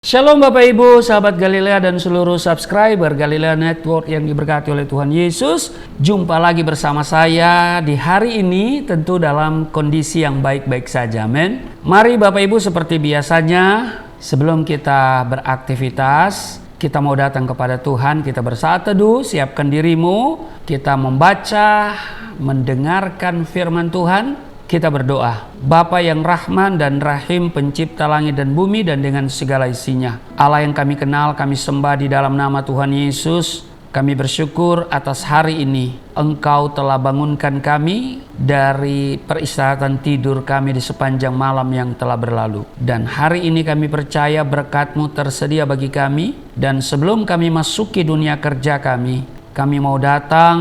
Shalom Bapak Ibu, sahabat Galilea dan seluruh subscriber Galilea Network yang diberkati oleh Tuhan Yesus. Jumpa lagi bersama saya di hari ini, tentu dalam kondisi yang baik-baik saja, amin. Mari Bapak Ibu, seperti biasanya sebelum kita beraktivitas, kita mau datang kepada Tuhan, kita bersaat teduh, siapkan dirimu, kita membaca, mendengarkan firman Tuhan. Kita berdoa. Bapa yang Rahman dan Rahim, pencipta langit dan bumi dan dengan segala isinya, Allah yang kami kenal, kami sembah di dalam nama Tuhan Yesus. Kami bersyukur atas hari ini Engkau telah bangunkan kami dari peristirahatan tidur kami di sepanjang malam yang telah berlalu. Dan hari ini kami percaya berkat-Mu tersedia bagi kami. Dan sebelum kami masuki dunia kerja kami mau datang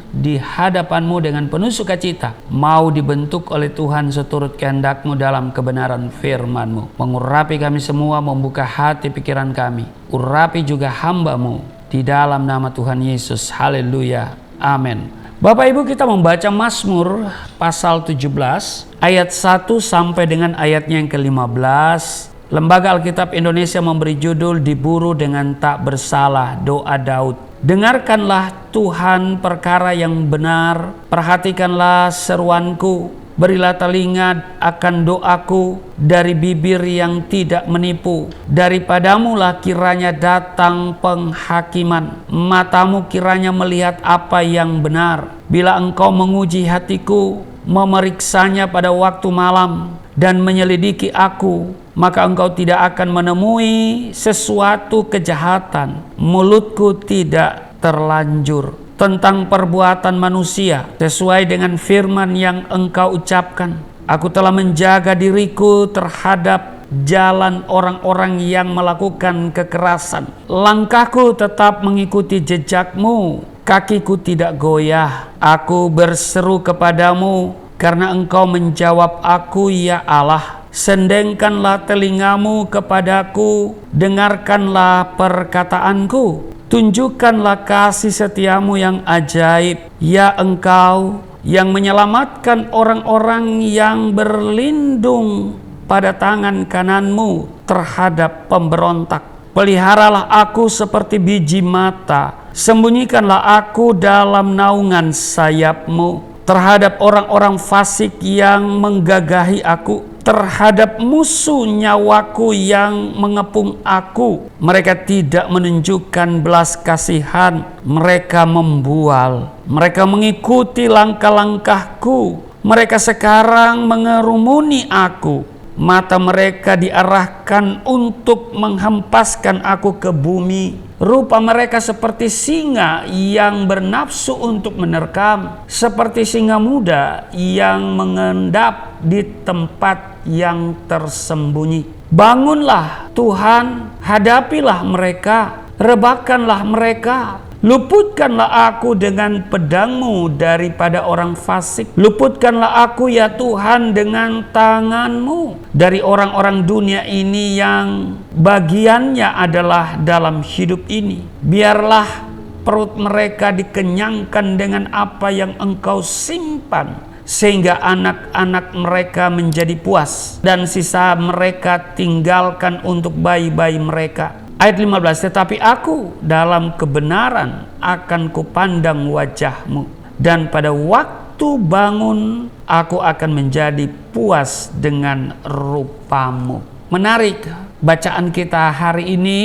di hadapan-Mu dengan penuh sukacita, mau dibentuk oleh Tuhan seturut kehendak-Mu dalam kebenaran firman-Mu. Mengurapi kami semua, membuka hati pikiran kami. Urapi juga hamba-Mu di dalam nama Tuhan Yesus. Haleluya. Amin. Bapak Ibu, kita membaca Mazmur pasal 17 ayat 1 sampai dengan ayatnya yang ke-15. Lembaga Alkitab Indonesia memberi judul Diburu dengan Tak Bersalah, Doa Daud. Dengarkanlah Tuhan perkara yang benar, perhatikanlah seruanku, berilah telinga akan doaku, dari bibir yang tidak menipu. Daripadamulah kiranya datang penghakiman, matamu kiranya melihat apa yang benar. Bila engkau menguji hatiku, memeriksanya pada waktu malam, dan menyelidiki aku, maka engkau tidak akan menemui sesuatu kejahatan. Mulutku tidak terlanjur tentang perbuatan manusia, sesuai dengan firman yang engkau ucapkan. Aku telah menjaga diriku terhadap jalan orang-orang yang melakukan kekerasan. Langkahku tetap mengikuti jejak-Mu, kakiku tidak goyah. Aku berseru kepadamu, karena engkau menjawab aku, ya Allah. Sendengkanlah telingamu kepadaku, dengarkanlah perkataanku. Tunjukkanlah kasih setiamu yang ajaib, ya engkau yang menyelamatkan orang-orang yang berlindung pada tangan kananmu terhadap pemberontak. Peliharalah aku seperti biji mata, sembunyikanlah aku dalam naungan sayap-Mu. Terhadap orang-orang fasik yang menggagahi aku, terhadap musuh nyawaku yang mengepung aku. Mereka tidak menunjukkan belas kasihan, mereka membual, mereka mengikuti langkah-langkahku. Mereka sekarang mengerumuni aku, mata mereka diarahkan untuk menghempaskan aku ke bumi. Rupa mereka seperti singa yang bernafsu untuk menerkam, seperti singa muda yang mengendap di tempat yang tersembunyi. Bangunlah Tuhan, hadapilah mereka, rebahkanlah mereka. Luputkanlah aku dengan pedang-Mu daripada orang fasik. Luputkanlah aku, ya Tuhan, dengan tangan-Mu dari orang-orang dunia ini yang bagiannya adalah dalam hidup ini. Biarlah perut mereka dikenyangkan dengan apa yang Engkau simpan, sehingga anak-anak mereka menjadi puas, dan sisa mereka tinggalkan untuk bayi-bayi mereka. Ayat 15, tetapi aku dalam kebenaran akan kupandang wajah-Mu, dan pada waktu bangun aku akan menjadi puas dengan rupa-Mu. Menarik bacaan kita hari ini,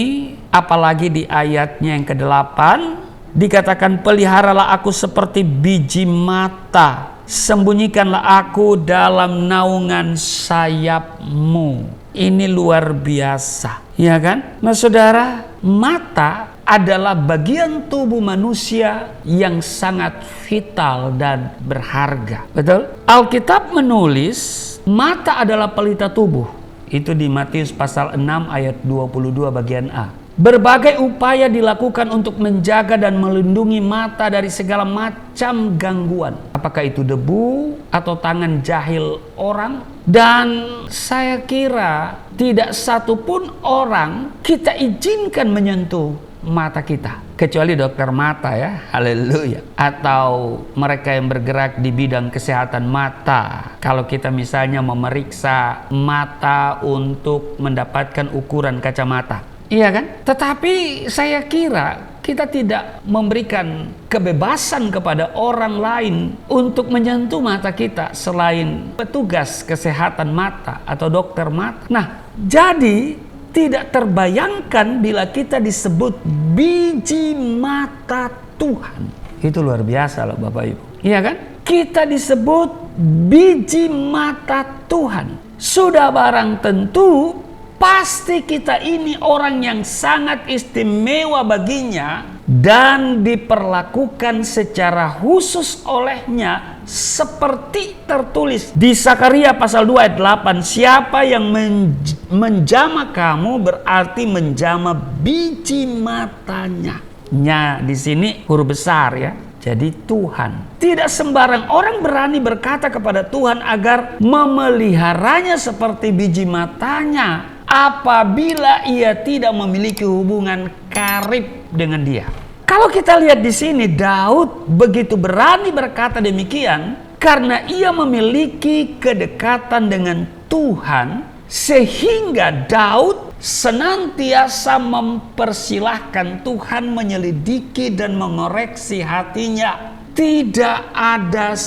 apalagi di ayatnya yang ke-8, dikatakan peliharalah aku seperti biji mata, sembunyikanlah aku dalam naungan sayap-Mu. Ini luar biasa, ya kan? Nah saudara, mata adalah bagian tubuh manusia yang sangat vital dan berharga. Betul? Alkitab menulis mata adalah pelita tubuh. Itu di Matius pasal 6 ayat 22 bagian A. Berbagai upaya dilakukan untuk menjaga dan melindungi mata dari segala macam gangguan. Apakah itu debu atau tangan jahil orang? Dan saya kira tidak satupun orang kita izinkan menyentuh mata kita. Kecuali dokter mata ya, haleluya. Atau mereka yang bergerak di bidang kesehatan mata. Kalau kita misalnya memeriksa mata untuk mendapatkan ukuran kacamata. Iya kan? Tetapi saya kira kita tidak memberikan kebebasan kepada orang lain untuk menyentuh mata kita selain petugas kesehatan mata atau dokter mata. Nah, jadi tidak terbayangkan bila kita disebut biji mata Tuhan. Itu luar biasa loh Bapak Ibu. Iya kan? Kita disebut biji mata Tuhan. Sudah barang tentu pasti kita ini orang yang sangat istimewa baginya dan diperlakukan secara khusus olehnya seperti tertulis di Sakaria pasal 2 ayat 8, siapa yang menjamah kamu berarti menjamah biji matanya. Nya di sini huruf besar ya. Jadi Tuhan. Tidak sembarang orang berani berkata kepada Tuhan agar memeliharanya seperti biji matanya apabila ia tidak memiliki hubungan karib dengan dia. Kalau kita lihat di sini, Daud begitu berani berkata demikian karena ia memiliki kedekatan dengan Tuhan, sehingga Daud senantiasa mempersilahkan Tuhan menyelidiki dan mengoreksi hatinya. Tidak ada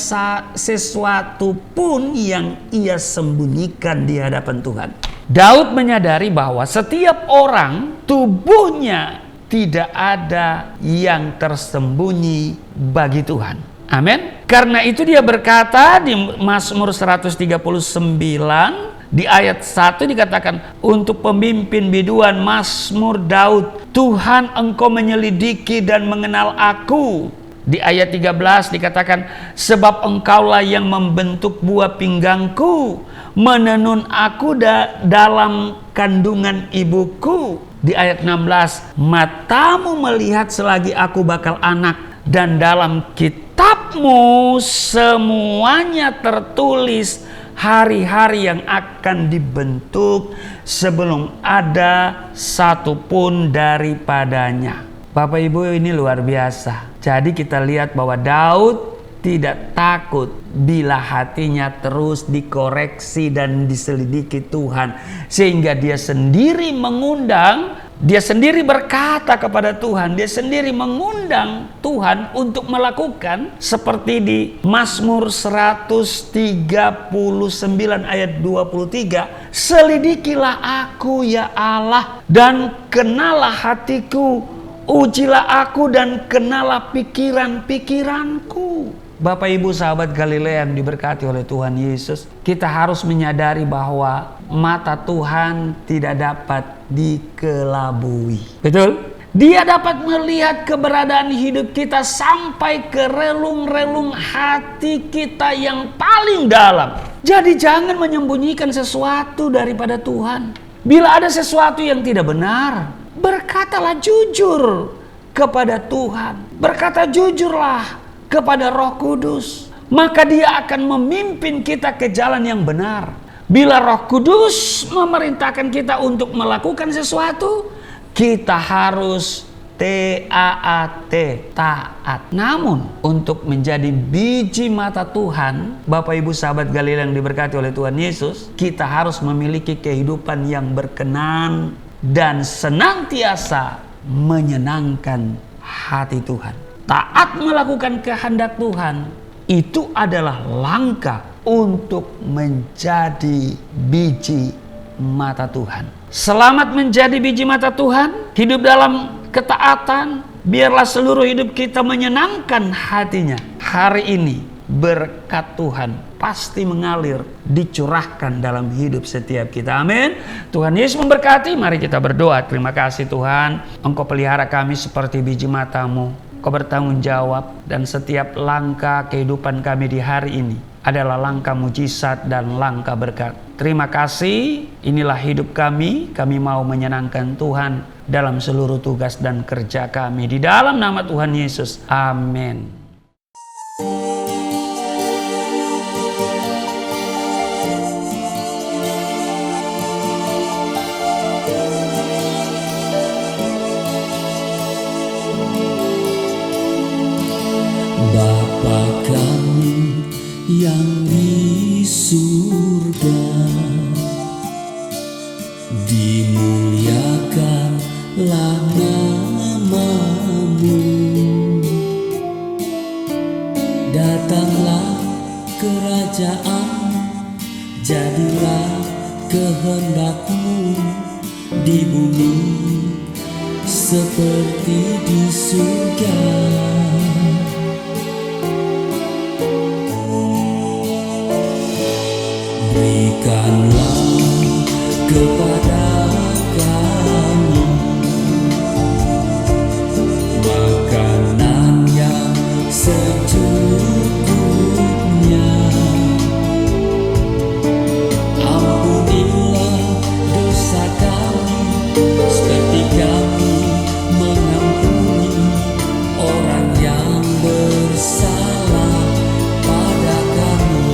sesuatu pun yang ia sembunyikan di hadapan Tuhan. Daud menyadari bahwa setiap orang tubuhnya tidak ada yang tersembunyi bagi Tuhan. Amin. Karena itu dia berkata di Mazmur 139 di ayat 1 dikatakan untuk pemimpin biduan Mazmur Daud, Tuhan engkau menyelidiki dan mengenal aku. Di ayat 13 dikatakan sebab engkaulah yang membentuk buah pinggangku, menenun aku dalam kandungan ibuku. Di ayat 16 matamu melihat selagi aku bakal anak, dan dalam kitabmu semuanya tertulis hari-hari yang akan dibentuk sebelum ada satupun daripadanya. Bapak Ibu, ini luar biasa. Jadi kita lihat bahwa Daud tidak takut bila hatinya terus dikoreksi dan diselidiki Tuhan. Sehingga dia sendiri mengundang, dia sendiri berkata kepada Tuhan, dia sendiri mengundang Tuhan untuk melakukan seperti di Mazmur 139 ayat 23. Selidikilah aku ya Allah dan kenalah hatiku, ujilah aku dan kenalah pikiran-pikiranku. Bapak Ibu sahabat Galilea yang diberkati oleh Tuhan Yesus, kita harus menyadari bahwa mata Tuhan tidak dapat dikelabui. Betul? Dia dapat melihat keberadaan hidup kita sampai ke relung-relung hati kita yang paling dalam. Jadi jangan menyembunyikan sesuatu daripada Tuhan. Bila ada sesuatu yang tidak benar, berkatalah jujur kepada Tuhan. Berkata jujurlah kepada Roh Kudus. Maka dia akan memimpin kita ke jalan yang benar. Bila Roh Kudus memerintahkan kita untuk melakukan sesuatu, kita harus taat, taat. Namun untuk menjadi biji mata Tuhan, Bapak Ibu sahabat Galilea yang diberkati oleh Tuhan Yesus, kita harus memiliki kehidupan yang berkenan dan senantiasa menyenangkan hati Tuhan. Taat melakukan kehendak Tuhan itu adalah langkah untuk menjadi biji mata Tuhan. Selamat menjadi biji mata Tuhan, hidup dalam ketaatan, biarlah seluruh hidup kita menyenangkan hatinya. Hari ini berkat Tuhan pasti mengalir, dicurahkan dalam hidup setiap kita. Amin. Tuhan Yesus memberkati. Mari kita berdoa. Terima kasih Tuhan, Engkau pelihara kami seperti biji mata-Mu. Kau bertanggung jawab, dan setiap langkah kehidupan kami di hari ini adalah langkah mujizat dan langkah berkat. Terima kasih, inilah hidup kami mau menyenangkan Tuhan dalam seluruh tugas dan kerja kami. Di dalam nama Tuhan Yesus, amin. Bapa kami yang di surga, dimuliakanlah nama-Mu. Datanglah kerajaan, jadilah kehendak-Mu di bumi seperti di surga. Berikanlah kepada kami makanan yang secukupnya. Ampunilah dosa kami seperti kami mengampuni orang yang bersalah pada kami.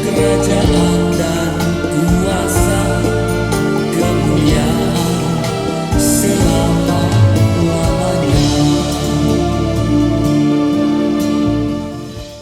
Kerajaan